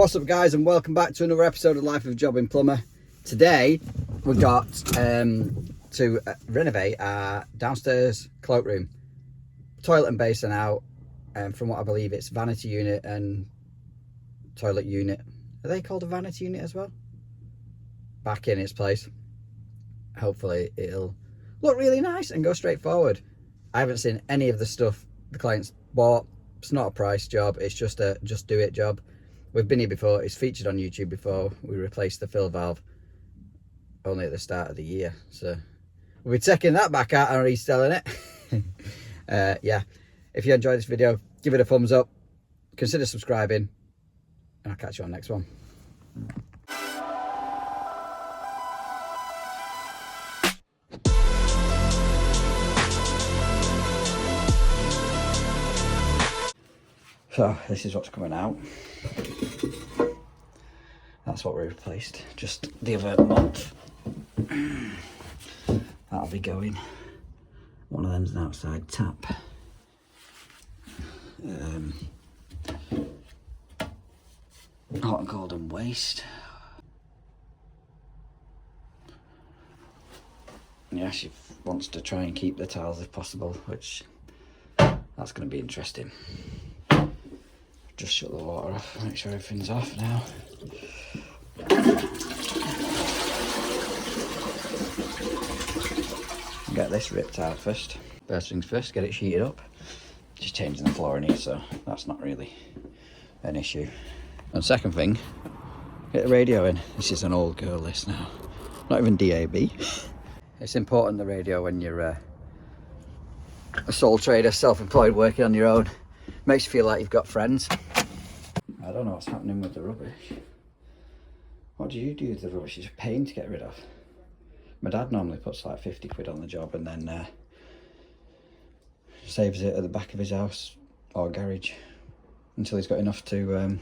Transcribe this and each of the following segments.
What's up guys, and welcome back to another episode of Life of a Jobbing Plumber. Today we've got to renovate our downstairs cloakroom. Toilet and basin out, and from what I believe it's vanity unit and toilet unit. Are they called a vanity unit as well? Back in its place. Hopefully it'll look really nice and go straight forward. I haven't seen any of the stuff the clients bought. It's not a price job, it's just a just do it job. We've been here before, it's featured on YouTube before. We replaced the fill valve only at the start of the year, so we'll be taking that back out and reselling it. Yeah, if you enjoyed this video, give it a thumbs up, consider subscribing, and I'll catch you on the next one. So this is what's coming out. That's what we replaced just the other month. That'll be going. One of them's an outside tap. Hot and cold and waste. Yeah, she wants to try and keep the tiles if possible, which that's going to be interesting. Just shut the water off, make sure everything's off now. Get this ripped out first. First things first, get it sheeted up. Just changing the floor in here, so that's not really an issue. And second thing, get the radio in. This is an old girl list now. Not even DAB. It's important, the radio, when you're a sole trader, self-employed, working on your own. Makes you feel like you've got friends. I don't know what's happening with the rubbish. What do you do with the rubbish? It's a pain to get rid of. My dad normally puts like 50 quid on the job and then saves it at the back of his house or garage until he's got enough to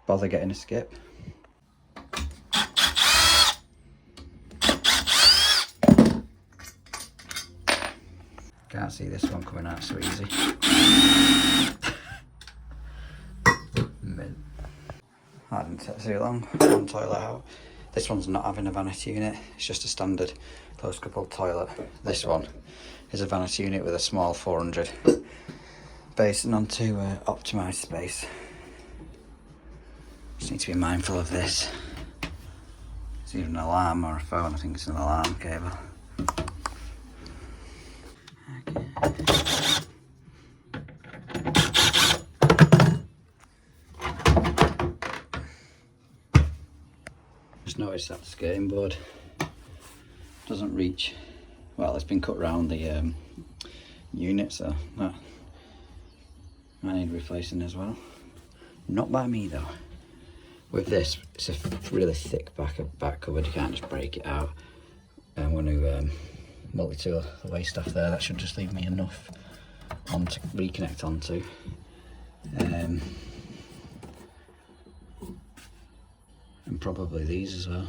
bother getting a skip. Can't see this one coming out so easy. That didn't take too long. One toilet out. This one's not having a vanity unit, it's just a standard closed coupled toilet. This one is a vanity unit with a small 400 basin onto optimised space. Just need to be mindful of this. It's either an alarm or a phone, I think it's an alarm cable. Just noticed that the skirting board doesn't reach, well, it's been cut round the unit, so that might need replacing as well. Not by me though. With this, it's a really thick back cupboard, you can't just break it out. I'm going to multi-tool the waste stuff there. That should just leave me enough on to reconnect onto. And probably these as well.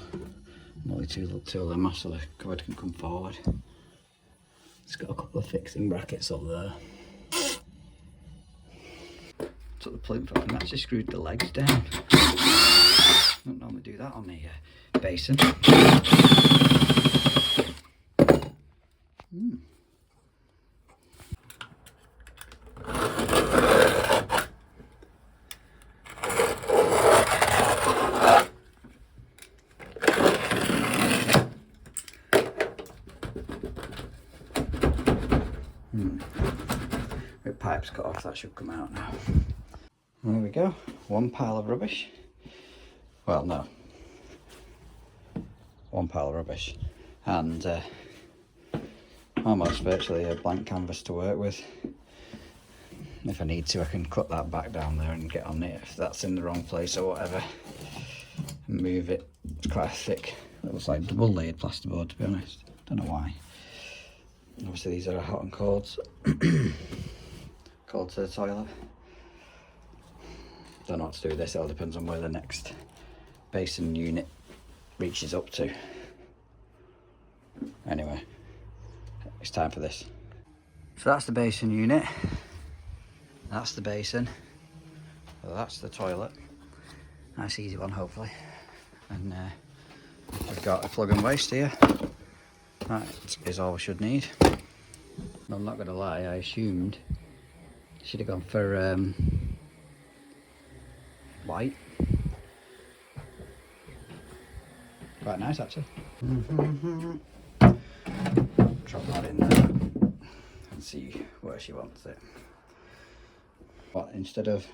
Multi-tool them off so the cupboard can come forward. It's got a couple of fixing brackets up there. Took the plinth off and actually screwed the legs down. Don't normally do that on the basin. The pipe's cut off, that should come out now. There we go, one pile of rubbish. Well, no. One pile of rubbish. And almost virtually a blank canvas to work with. If I need to, I can cut that back down there and get on it if that's in the wrong place or whatever. And move it. It's quite a thick, it looks like double layered plasterboard, to be honest. Don't know why. Obviously these are hot and colds. Cold to the toilet. Don't know what to do with this, it all depends on where the next basin unit reaches up to. Anyway, it's time for this. So that's the basin unit. That's the basin. Well, that's the toilet. Nice easy one, hopefully. And we've got a plug and waste here. That is all we should need. I'm not going to lie, I assumed should have gone for white. Quite nice actually. Drop that in there and see where she wants it. But instead of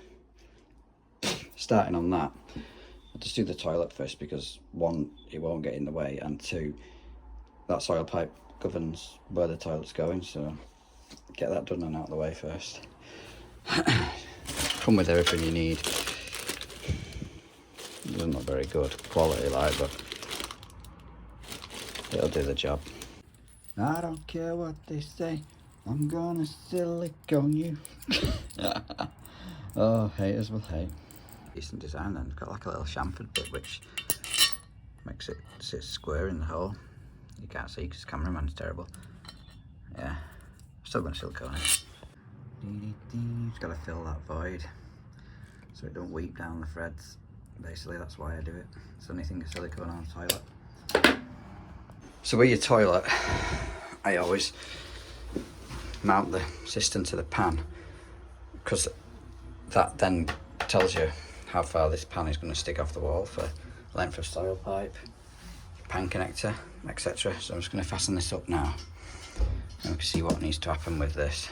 starting on that, I'll just do the toilet first, because one, it won't get in the way, and two, that soil pipe governs where the toilet's going, so get that done and out of the way first. Come with everything you need. It's not very good quality, like, but it'll do the job. I don't care what they say, I'm gonna silicone you. Oh, haters will hate. Decent design then, got like a little chamfered bit which makes it sit square in the hole. You can't see because the cameraman's terrible. Yeah, still gonna silicone it. Just gotta fill that void so it don't weep down the threads. Basically that's why I do it. It's the only thing of silicone on the toilet. So with your toilet, I always mount the system to the pan, because that then tells you how far this pan is going to stick off the wall for length of soil pipe, pan connector, etc. So I'm just going to fasten this up now and we can see what needs to happen with this.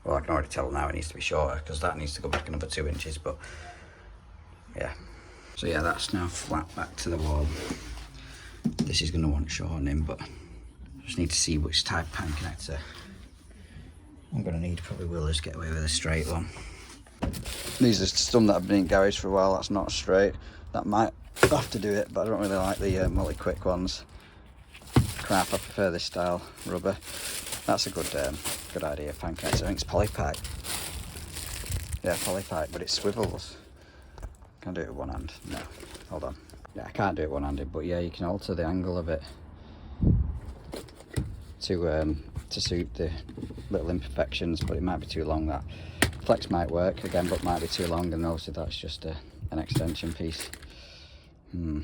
Well, I can already tell now it needs to be shorter, because that needs to go back another 2 inches, but yeah. So yeah, that's now flat back to the wall. This is going to want shortening, but I just need to see which type pan connector I'm going to need. Probably will just get away with a straight one. These are some that have been in garage for a while. That's not straight. That might have to do it, but I don't really like the multi-quick ones. Crap, I prefer this style rubber. That's a good idea, pan connector. I think it's polypipe. Yeah, polypipe, but it swivels. Can I do it with one hand? No, hold on. Yeah, I can't do it one-handed, but yeah, you can alter the angle of it to suit the little imperfections, but it might be too long. That flex might work again, but might be too long, and obviously that's just an extension piece. I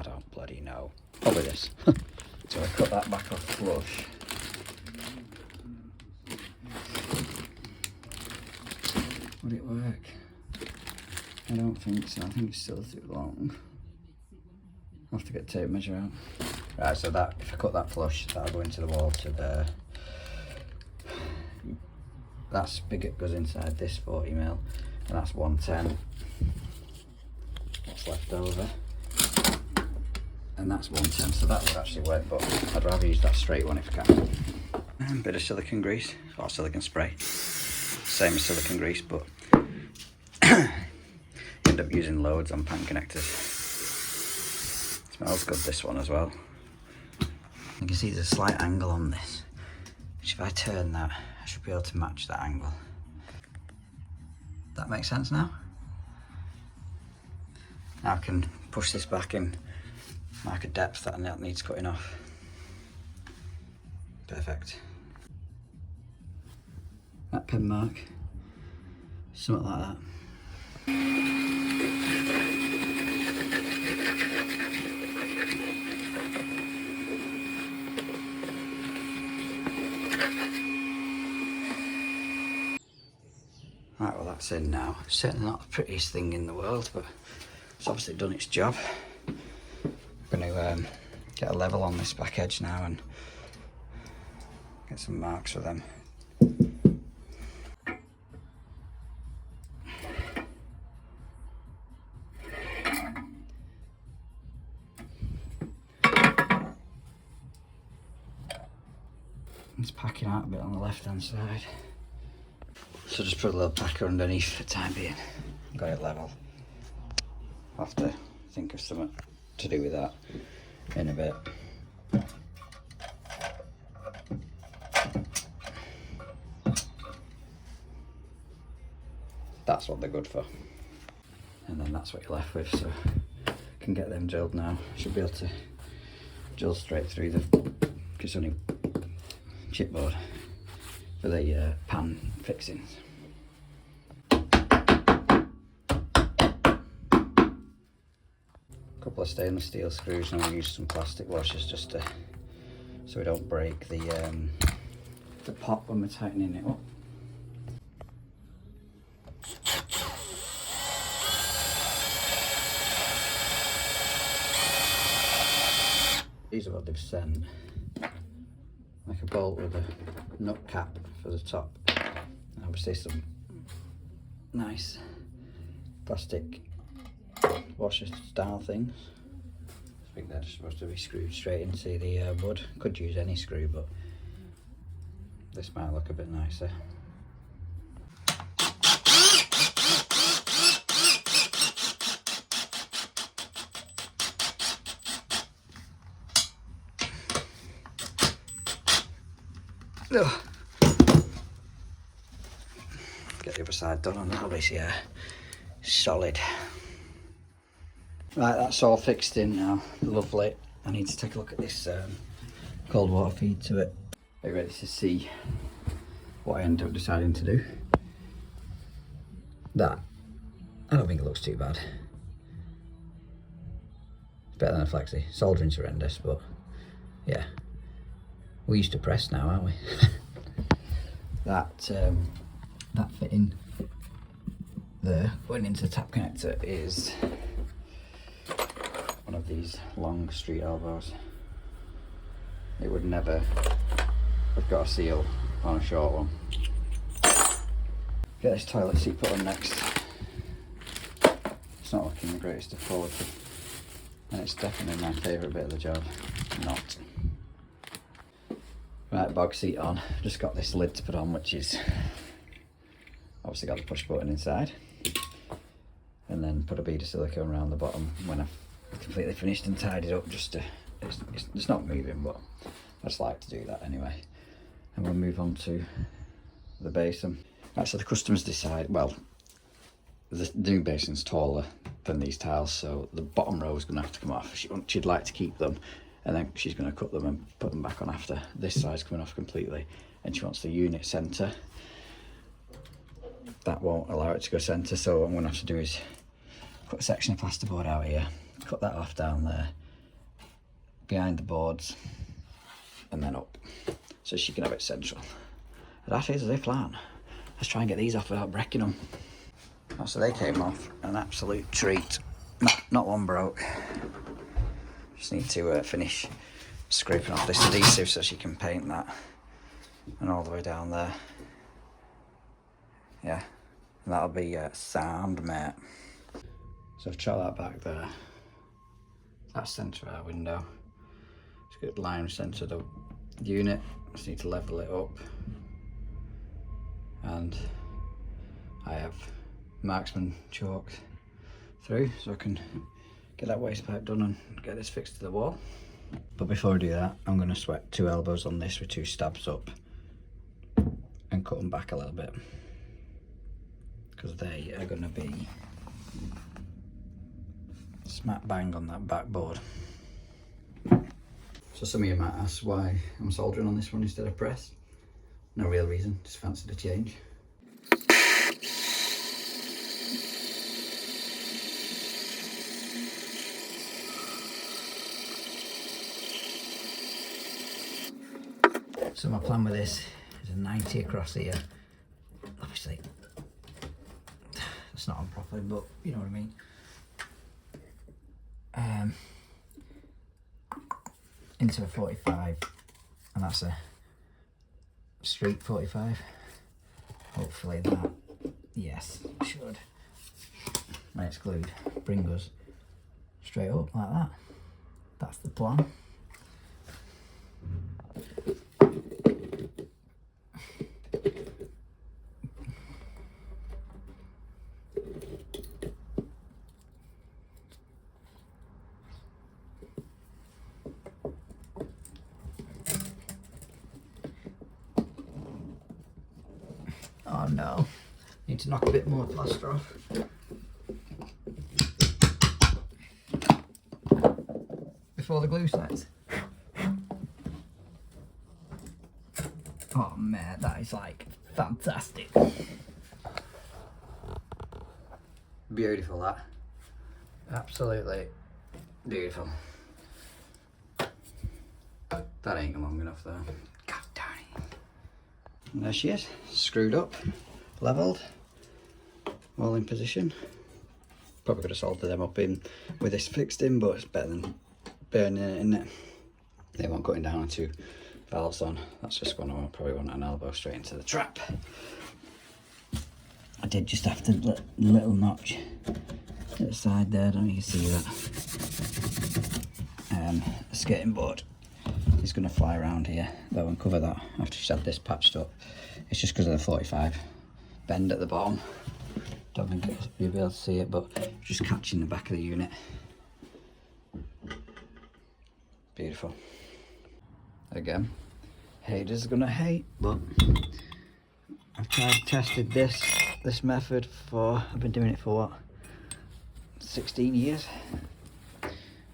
don't bloody know. Probably this. So I cut that back off flush. Would it work? I don't think so. I think it's still too long. I'll have to get a tape measure out. Right, so that, if I cut that flush, that'll go into the wall to there. That spigot goes inside this 40mm, and that's 110. What's left over. And that's 110, so that would actually work, but I'd rather use that straight one if I can. And a bit of silicone grease, or silicone spray. Same as silicone grease, but end up using loads on pan connectors. Smells good, this one as well. You can see there's a slight angle on this, which if I turn that, I should be able to match that angle. That makes sense now? Now I can push this back and mark a depth that needs cutting off. Perfect. That pen mark, something like that. Right, well that's in now. Certainly not the prettiest thing in the world, but it's obviously done its job. I'm going to get a level on this back edge now and get some marks for them. It's packing out a bit on the left hand side, so just put a little packer underneath for the time being. Got it level. I'll have to think of something to do with that in a bit. That's what they're good for, and then that's what you're left with. So I can get them drilled now. Should be able to drill straight through the, it's only chipboard for the pan fixings. Couple of stainless steel screws, and we'll use some plastic washers just to, so we don't break the pot when we're tightening it up. These are what they've sent, like a bolt with a nut cap for the top, and obviously some nice plastic washer style things. I think they're supposed to be screwed straight into the wood. Could use any screw, but this might look a bit nicer. Ugh. Get the other side done on that, obviously, yeah. Solid. Right, that's all fixed in now. Lovely. I need to take a look at this cold water feed to it. Are you ready to see what I ended up deciding to do? That, I don't think it looks too bad. It's better than a flexi. Soldering's horrendous, but yeah. We're used to press now, aren't we? That fitting there, going into the tap connector, is one of these long street elbows. It would never have got a seal on a short one. Get this toilet seat put on next. It's not looking the greatest to forward to, and it's definitely my favourite bit of the job. Not. Right, bog seat on. Just got this lid to put on, which is obviously got the push button inside, and then put a bead of silicone around the bottom when I've completely finished and tidied up, just to, it's not moving, but I just like to do that anyway. And we'll move on to the basin. Right, so the customers decide, well, the new basin's taller than these tiles, so the bottom row is going to have to come off. She'd like to keep them, and then she's going to cut them and put them back on after. This side's coming off completely, and she wants the unit centre. That won't allow it to go centre, so what I'm going to have to do is cut a section of plasterboard out here, cut that off down there, behind the boards, and then up, so she can have it central. That is the plan. Let's try and get these off without breaking them. Oh, so they came off, an absolute treat. Not one broke. Just need to finish scraping off this adhesive so she can paint that, and all the way down there. Yeah, and that'll be sound, mate. So I've chopped that back there. That's centre our window. Just get line centre the unit. Just need to level it up. And I have marksman chalk through, so I can get that waste pipe done and get this fixed to the wall. But before I do that, I'm going to sweat 2 elbows on this with 2 stabs up and cut them back a little bit, because they are going to be smack bang on that backboard. So some of you might ask why I'm soldering on this one instead of press. No real reason, just fancied a change. So my plan with this is a 90 across here. Obviously, it's not on properly, but you know what I mean. Into a 45, and that's a street 45. Hopefully that, yes, should, when it's glued, bring us straight up like that. That's the plan. Oh no, need to knock a bit more plaster off. Before the glue sets. Oh man, that is like fantastic. Beautiful, that. Absolutely beautiful. That ain't long enough though. God darn it. And there she is, screwed up, levelled, all in position. Probably could have soldered them up in with this fixed in, but it's better than burning it, isn't it? They want cutting down on 2 valves on. That's just going to probably want an elbow straight into the trap. I did just have to little notch at the side there, I don't know if you can see that. The skirting board is going to fly around here though and cover that after she's had this patched up. It's just because of the 45 bend at the bottom. Don't think you'll be able to see it, but just catching the back of the unit. Beautiful. Again, haters are gonna hate, but I've tested this method for, I've been doing it for what, 16 years.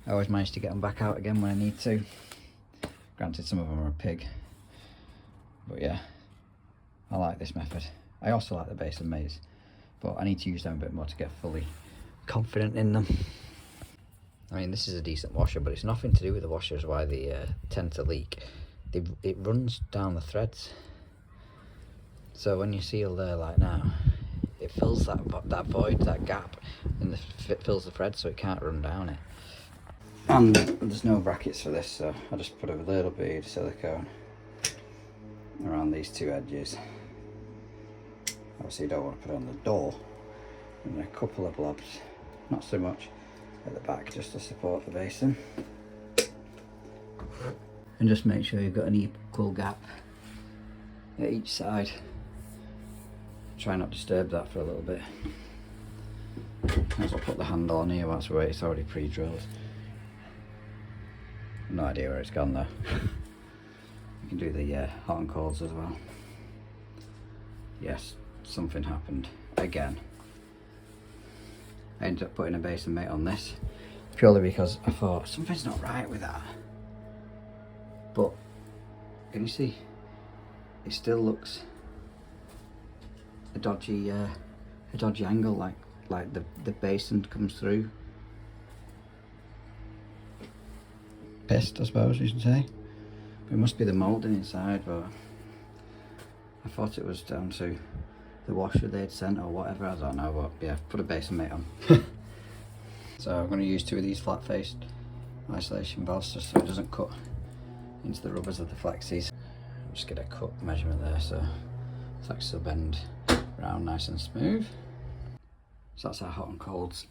I always manage to get them back out again when I need to. Granted, some of them are a pig, but yeah, I like this method. I also like the basin mates, but I need to use them a bit more to get fully confident in them. I mean, this is a decent washer, but it's nothing to do with the washers why they tend to leak. It runs down the threads. So when you seal there like now, it fills that void, that gap, and it fills the thread so it can't run down it. And there's no brackets for this, so I just put a little bit of silicone around these 2 edges. Obviously you don't want to put it on the door. And a couple of blobs, not so much at the back, just to support the basin. And just make sure you've got an equal gap at each side. Try not to disturb that for a little bit. As I'll put the handle on here, that's where it's already pre-drilled. No idea where it's gone though. You can do the hot and colds as well. Yes, something happened again. I ended up putting a basin mate on this purely because I thought something's not right with that. But can you see? It still looks a dodgy angle, like the basin comes through. Pissed, I suppose you should say. It must be the moulding inside, but I thought it was down to the washer they'd sent or whatever, I don't know, but yeah, put a basin mate on. So I'm going to use 2 of these flat faced isolation valves just so it doesn't cut into the rubbers of the flexies. Just get a cut measurement there so flexes will bend round nice and smooth. So that's our hot and colds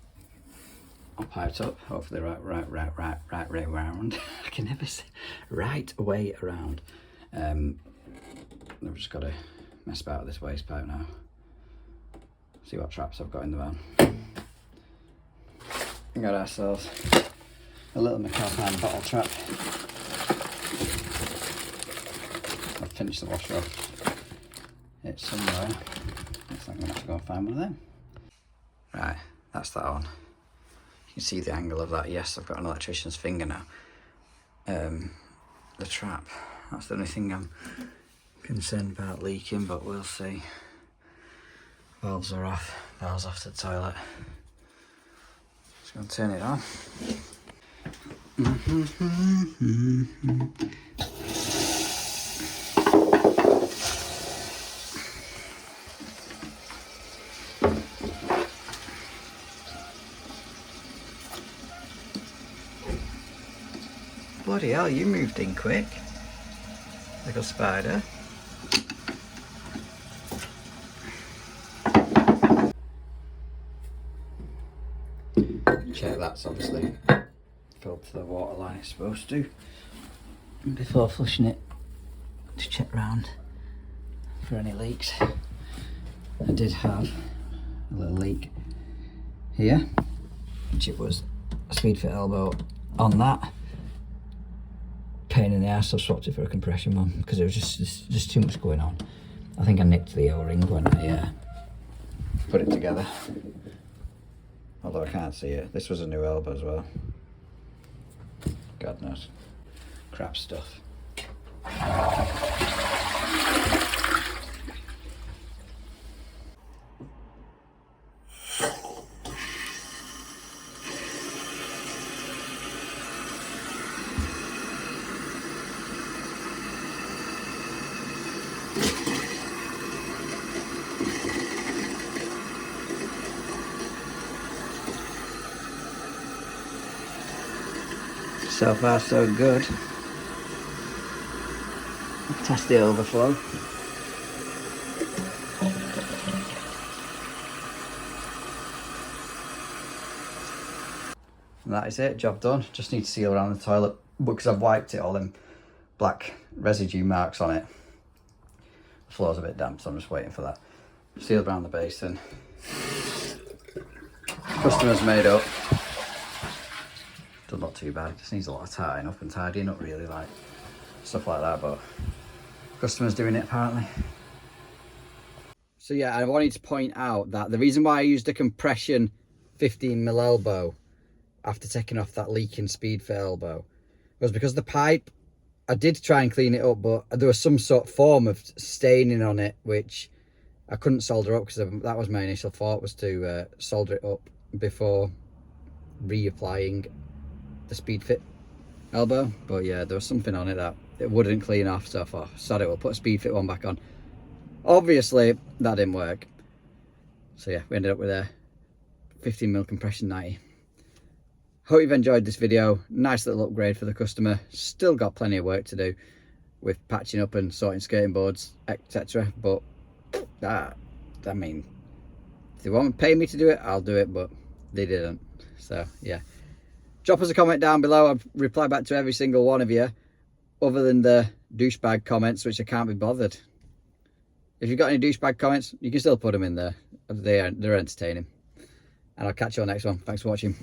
all piped up, hopefully right way around. I can never say right way around. I've just got to mess about with this waste pipe now. See what traps I've got in the van. We got ourselves a little McAlpine bottle trap. I've finished the washer off. It's somewhere. Looks like I'm going to have to go and find one of them. Right, that's that on. You can see the angle of that. Yes, I've got an electrician's finger now. The trap, that's the only thing I'm concerned about leaking, but we'll see. Valves are off, valves off to the toilet. Just going to turn it on. Bloody hell, you moved in quick. Little spider. Check that's obviously filled to the water line it's supposed to. And before flushing it, to check round for any leaks. I did have a little leak here, which it was a speed fit elbow on that. Pain in the ass, I've swapped it for a compression one because it was just too much going on. I think I nicked the O-ring when I put it together. Although I can't see it. This was a new elbow as well. God knows. Crap stuff. So far so good. Test the overflow. And that is it, job done. Just need to seal around the toilet because I've wiped it, all them black residue marks on it. The floor's a bit damp, so I'm just waiting for that. Sealed around the basin. Customer's made up. Doesn't look too bad, just needs a lot of tidying up and tidying up, really, like stuff like that, but customer's doing it apparently. So yeah, I wanted to point out that the reason why I used a compression 15mm elbow after taking off that leaking speed fit elbow was because the pipe, I did try and clean it up, but there was some sort of form of staining on it which I couldn't solder up, because that was my initial thought, was to solder it up before reapplying the speed fit elbow. But yeah, there was something on it that it wouldn't clean off, so I thought, sod it, we'll put a speed fit one back on. Obviously that didn't work, so yeah, we ended up with a 15mm compression 90. Hope you've enjoyed this video. Nice little upgrade for the customer. Still got plenty of work to do with patching up and sorting skirting boards, etc. But I mean, if they won't pay me to do it, I'll do it, but they didn't. So yeah, drop us a comment down below. I've replied back to every single one of you, other than the douchebag comments, which I can't be bothered. If you've got any douchebag comments, you can still put them in there. They're entertaining. And I'll catch you on the next one. Thanks for watching.